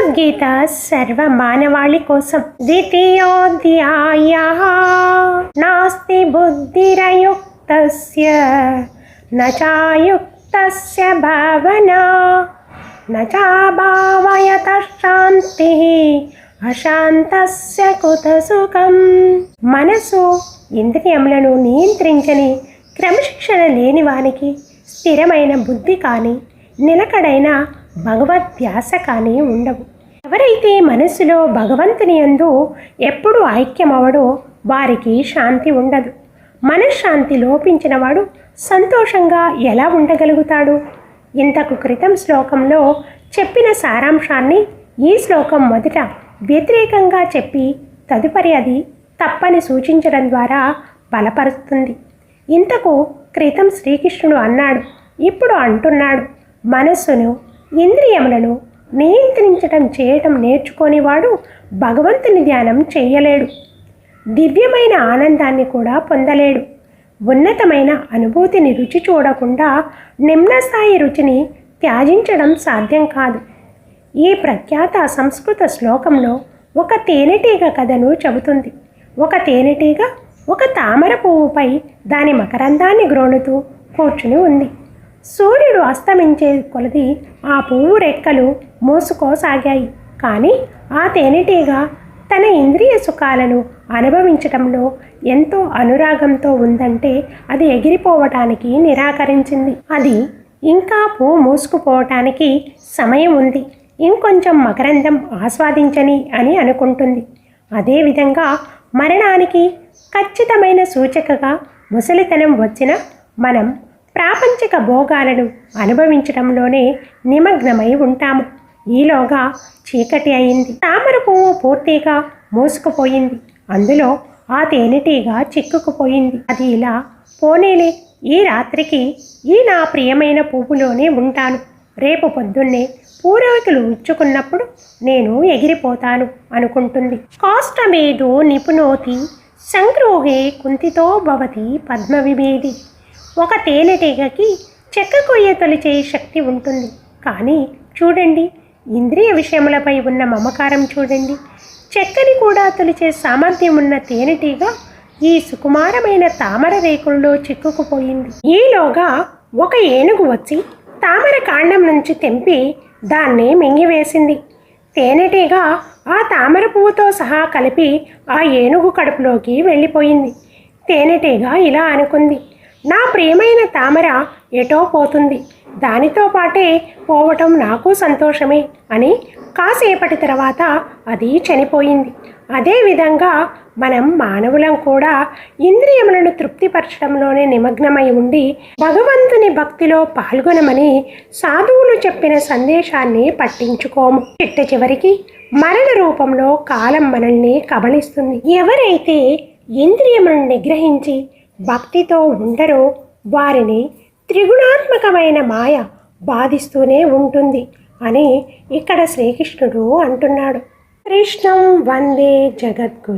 భగవద్గీత సర్వ మానవాళి కోసం. ద్వితీయోధ్యాయః నాస్తి బుద్ధిరయుక్తస్య నచాయుక్తస్య భావనా నచాభావయతః శాంతిః అశాంతస్య కుతః సుఖం. మనసు ఇంద్రియములను నియంత్రించని క్రమశిక్షణ లేని వానికి స్థిరమైన బుద్ధి కానీ నిలకడైన భగవద్ధ్యాస కానీ ఉండవు. ఎవరైతే మనస్సులో భగవంతుని యందు ఎప్పుడు ఐక్యమవడో వారికి శాంతి ఉండదు. మనశ్శాంతి లోపించిన వాడు సంతోషంగా ఎలా ఉండగలుగుతాడు? ఇంతకు క్రితం శ్లోకంలో చెప్పిన సారాంశాన్ని ఈ శ్లోకం మొదట వ్యతిరేకంగా చెప్పి తదుపరి అది తప్పని సూచించడం ద్వారా బలపరుస్తుంది. ఇంతకు క్రితం శ్రీకృష్ణుడు అన్నాడు, ఇప్పుడు అంటున్నాడు. మనస్సును ఇంద్రియములను నియంత్రించడం చేయటం నేర్చుకోనివాడు భగవంతుని ధ్యానం చేయలేడు. దివ్యమైన ఆనందాన్ని కూడా పొందలేడు. ఉన్నతమైన అనుభూతిని రుచి చూడకుండా నిమ్నస్థాయి రుచిని త్యాజించడం సాధ్యం కాదు. ఈ ప్రఖ్యాత సంస్కృత శ్లోకంలో ఒక తేనెటీగ కథను చెబుతుంది. ఒక తేనెటీగ ఒక తామర పువ్వుపై దాని మకరందాన్ని గ్రోణుతూ కూర్చుని ఉంది. సూర్యుడు అస్తమించే కొలది ఆ పువ్వు రెక్కలు మూసుకోసాగాయి. కానీ ఆ తేనెటీగ తన ఇంద్రియ సుఖాలను అనుభవించటంలో ఎంతో అనురాగంతో ఉందంటే అది ఎగిరిపోవటానికి నిరాకరించింది. అది ఇంకా పువ్వు మూసుకుపోవటానికి సమయం ఉంది, ఇంకొంచెం మకరందం ఆస్వాదించని అని అనుకుంటుంది. అదేవిధంగా మరణానికి ఖచ్చితమైన సూచికగా ముసలితనం వచ్చిన మనం ప్రాపంచిక భోగాలను అనుభవించడంలోనే నిమగ్నమై ఉంటాము. ఈలోగా చీకటి అయింది. తామర పువ్వు పూర్తిగా మూసుకుపోయింది. అందులో ఆ తేనెటీగ చిక్కుకుపోయింది. అది ఇలా, పోనీలే, ఈ రాత్రికి ఈ నా ప్రియమైన పువ్వులోనే ఉంటాను. రేపు పొద్దున్నే పూర్వీకులు ఉచ్చుకున్నప్పుడు నేను ఎగిరిపోతాను అనుకుంటుంది. కాష్టమేదో నిపుణోతి సంగ్రోహే కుంతితో భవతి పద్మవిభేది. ఒక తేనెటీగకి చెక్క కొయ్య తొలిచే శక్తి ఉంటుంది. కానీ చూడండి, ఇంద్రియ విషయములపై ఉన్న మమకారం చూడండి. చెక్కని కూడా తొలిచే సామర్థ్యం ఉన్న తేనెటీగ ఈ సుకుమారమైన తామర రేకుల్లో చిక్కుకుపోయింది. ఈలోగా ఒక ఏనుగు వచ్చి తామర కాండం నుంచి తెంపి దాన్ని మింగివేసింది. తేనెటీగ ఆ తామర పువ్వుతో సహా కలిపి ఆ ఏనుగు కడుపులోకి వెళ్ళిపోయింది. తేనెటీగ ఇలా అనుకుంది, నా ప్రియమైన తామర ఎటో పోతుంది, దానితో పాటే పోవటం నాకు సంతోషమే అని. కాసేపటి తర్వాత అది చనిపోయింది. అదేవిధంగా మనం మానవులం కూడా ఇంద్రియములను తృప్తిపరచడంలోనే నిమగ్నమై ఉండి భగవంతుని భక్తిలో పాల్గొనమని సాధువులు చెప్పిన సందేశాన్ని పట్టించుకోము. చిట్ట చివరికి మరణ రూపంలో కాలం మనల్ని కబళిస్తుంది. ఎవరైతే ఇంద్రియములను నిగ్రహించి భక్తితో ఉండరో వారిని త్రిగుణాత్మకమైన మాయ బాధిస్తూనే ఉంటుంది అని ఇక్కడ శ్రీకృష్ణుడు అంటున్నాడు. కృష్ణం వందే జగద్గురు.